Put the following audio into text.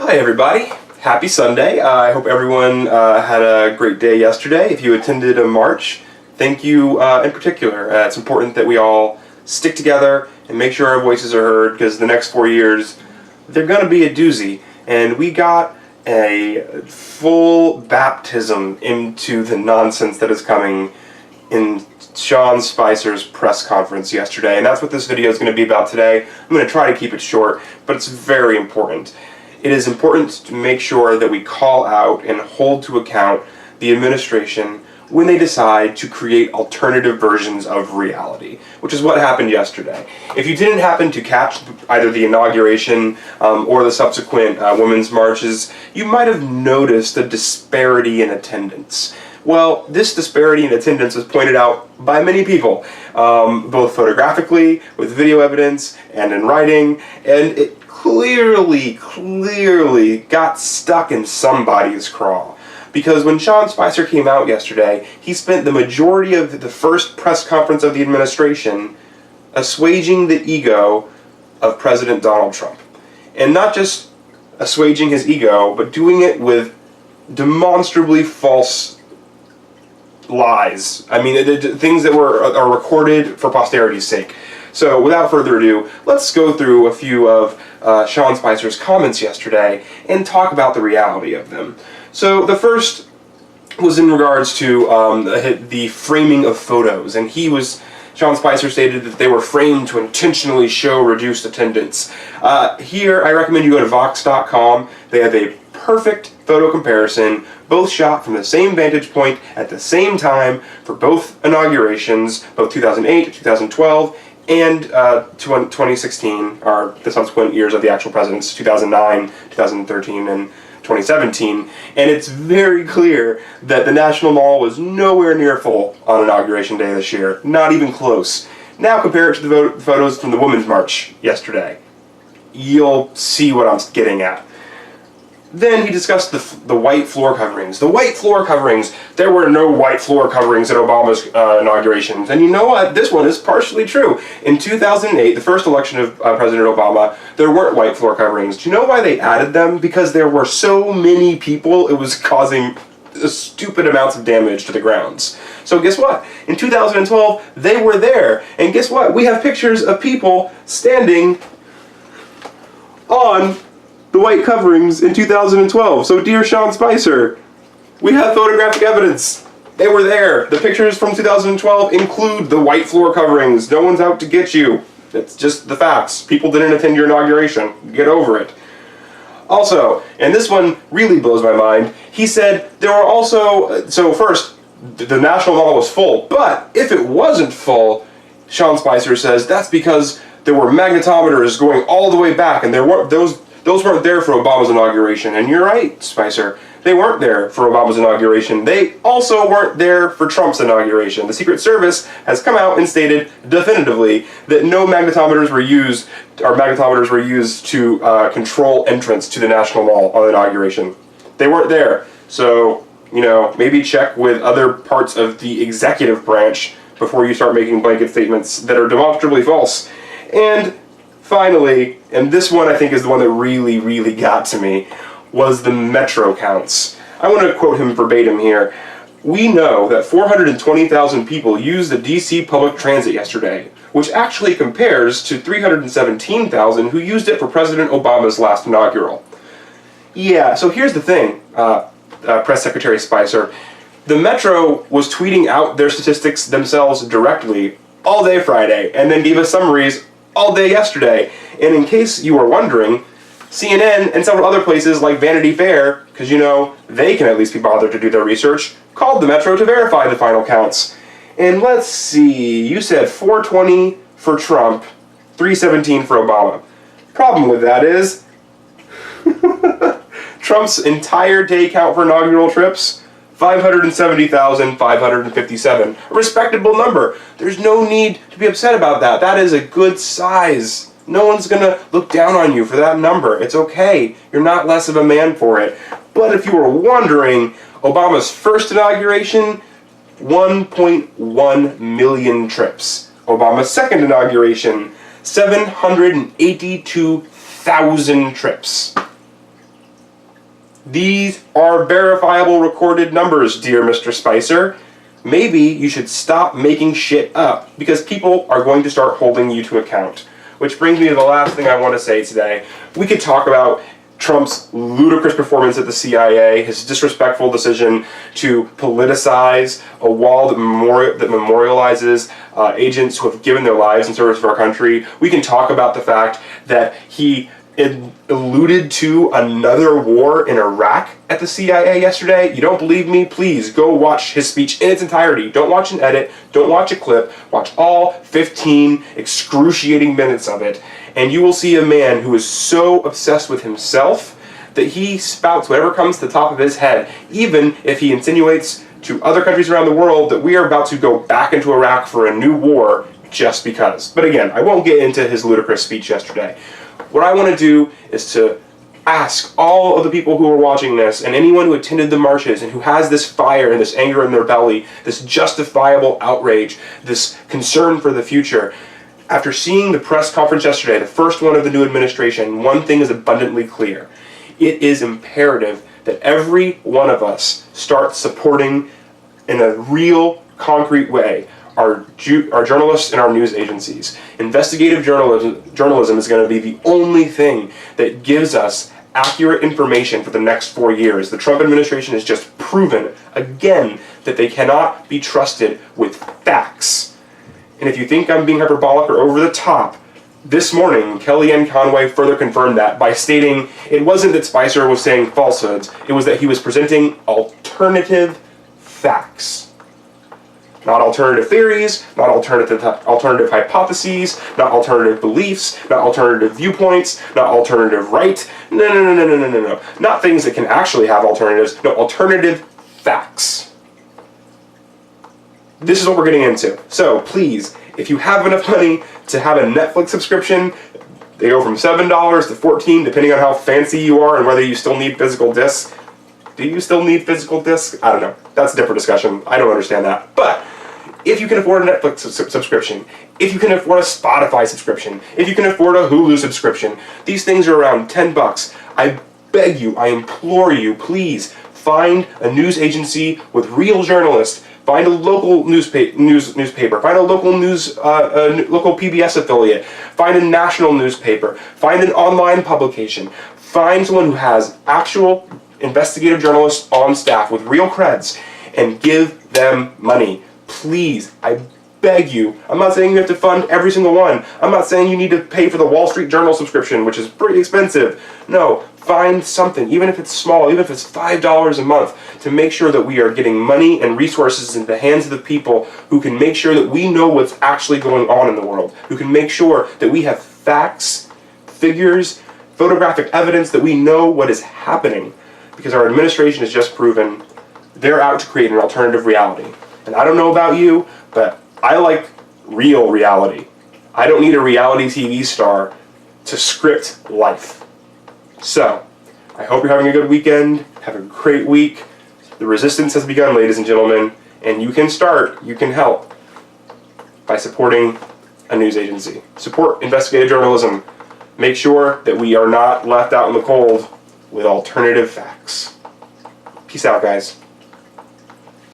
Hi everybody, happy Sunday. I hope everyone had a great day yesterday. If you attended a march, thank you in particular. It's important that we all stick together and make sure our voices are heard, because the next 4 years, they're going to be a doozy. And we got a full baptism into the nonsense that is coming in Sean Spicer's press conference yesterday. And that's what this video is going to be about today. I'm going to try to keep it short, but it's very important. It is important to make sure that we call out and hold to account the administration when they decide to create alternative versions of reality, which is what happened yesterday. If you didn't happen to catch either the inauguration or the subsequent women's marches, you might have noticed a disparity in attendance. Well, this disparity in attendance was pointed out by many people, both photographically, with video evidence, and in writing, and it clearly got stuck in somebody's craw. Because when Sean Spicer came out yesterday, he spent the majority of the first press conference of the administration assuaging the ego of President Donald Trump. And not just assuaging his ego, but doing it with demonstrably false lies. I mean, things that are recorded for posterity's sake. So without further ado, let's go through a few of Sean Spicer's comments yesterday and talk about the reality of them. So the first was in regards to the framing of photos, and Sean Spicer stated that they were framed to intentionally show reduced attendance. Here, I recommend you go to Vox.com. They have a perfect photo comparison, both shot from the same vantage point at the same time for both inaugurations, both 2008, 2012, and 2016 are the subsequent years of the actual presidents, 2009, 2013, and 2017, and it's very clear that the National Mall was nowhere near full on Inauguration Day this year, not even close. Now compare it to the photos from the Women's March yesterday. You'll see what I'm getting at. Then he discussed the white floor coverings. The white floor coverings. There were no white floor coverings at Obama's inaugurations. And you know what? This one is partially true. In 2008, the first election of President Obama, there weren't white floor coverings. Do you know why they added them? Because there were so many people, it was causing stupid amounts of damage to the grounds. So guess what? In 2012, they were there. And guess what? We have pictures of people standing on the white coverings in 2012. So dear Sean Spicer, we have photographic evidence. They were there. The pictures from 2012 include the white floor coverings. No one's out to get you. It's just the facts. People didn't attend your inauguration. Get over it. Also, and this one really blows my mind, he said there were also, so first, the National Mall was full, but if it wasn't full, Sean Spicer says that's because there were magnetometers going all the way back, and there weren't those weren't there for Obama's inauguration. And you're right, Spicer. They weren't there for Obama's inauguration. They also weren't there for Trump's inauguration. The Secret Service has come out and stated definitively that no magnetometers were used, or magnetometers were used to control entrance to the National Mall on inauguration. They weren't there. So, you know, maybe check with other parts of the executive branch before you start making blanket statements that are demonstrably false. And finally, and this one I think is the one that really got to me, was the metro counts. I want to quote him verbatim here. We know that 420,000 people used the DC public transit yesterday, which actually compares to 317,000 who used it for President Obama's last inaugural. Yeah, so here's the thing, Press Secretary Spicer. The Metro was tweeting out their statistics themselves directly all day Friday, and then gave us summaries all day yesterday. And in case you were wondering, CNN and several other places like Vanity Fair, because you know, they can at least be bothered to do their research, called the Metro to verify the final counts. And let's see, you said 420 for Trump, 317 for Obama. Problem with that is, Trump's entire day count for inaugural trips, 570,557. A respectable number. There's no need to be upset about that. That is a good size. No one's going to look down on you for that number. It's okay. You're not less of a man for it. But if you were wondering, Obama's first inauguration, 1.1 million trips. Obama's second inauguration, 782,000 trips. These are verifiable recorded numbers, dear Mr. Spicer. Maybe you should stop making shit up, because people are going to start holding you to account. Which brings me to the last thing I want to say today. We could talk about Trump's ludicrous performance at the CIA, his disrespectful decision to politicize a wall that memorializes agents who have given their lives in service of our country. We can talk about the fact that he alluded to another war in Iraq at the CIA yesterday. You don't believe me? Please go watch his speech in its entirety. Don't watch an edit, don't watch a clip, watch all 15 excruciating minutes of it, and you will see a man who is so obsessed with himself that he spouts whatever comes to the top of his head, even if he insinuates to other countries around the world that we are about to go back into Iraq for a new war just because. But again, I won't get into his ludicrous speech yesterday. What I want to do is to ask all of the people who are watching this, and anyone who attended the marches and who has this fire and this anger in their belly, this justifiable outrage, this concern for the future. After seeing the press conference yesterday, the first one of the new administration, one thing is abundantly clear. It is imperative that every one of us start supporting in a real, concrete way our journalists and our news agencies. Investigative journalism is going to be the only thing that gives us accurate information for the next 4 years. The Trump administration has just proven, again, that they cannot be trusted with facts. And if you think I'm being hyperbolic or over the top, this morning, Kellyanne Conway further confirmed that by stating it wasn't that Spicer was saying falsehoods, it was that he was presenting alternative facts. Not alternative theories, not alternative hypotheses, not alternative beliefs, not alternative viewpoints, not alternative right. No. Not things that can actually have alternatives. No, alternative facts. This is what we're getting into. So please, if you have enough money to have a Netflix subscription, they go from $7 to $14, depending on how fancy you are and whether you still need physical discs. Do you still need physical discs? I don't know. That's a different discussion. I don't understand that. But if you can afford a Netflix subscription, if you can afford a Spotify subscription, if you can afford a Hulu subscription, these things are around $10. I beg you, I implore you, please find a news agency with real journalists. Find a local newspaper. Find a local local PBS affiliate. Find a national newspaper. Find an online publication. Find someone who has actual investigative journalists on staff with real creds and give them money. Please, I beg you. I'm not saying you have to fund every single one. I'm not saying you need to pay for the Wall Street Journal subscription, which is pretty expensive. No, find something, even if it's small, even if it's $5 a month, to make sure that we are getting money and resources into the hands of the people who can make sure that we know what's actually going on in the world, who can make sure that we have facts, figures, photographic evidence, that we know what is happening. Because our administration has just proven they're out to create an alternative reality. And I don't know about you, but I like real reality. I don't need a reality TV star to script life. So, I hope you're having a good weekend. Have a great week. The resistance has begun, ladies and gentlemen, and you can help by supporting a news agency. Support investigative journalism. Make sure that we are not left out in the cold with alternative facts. Peace out, guys.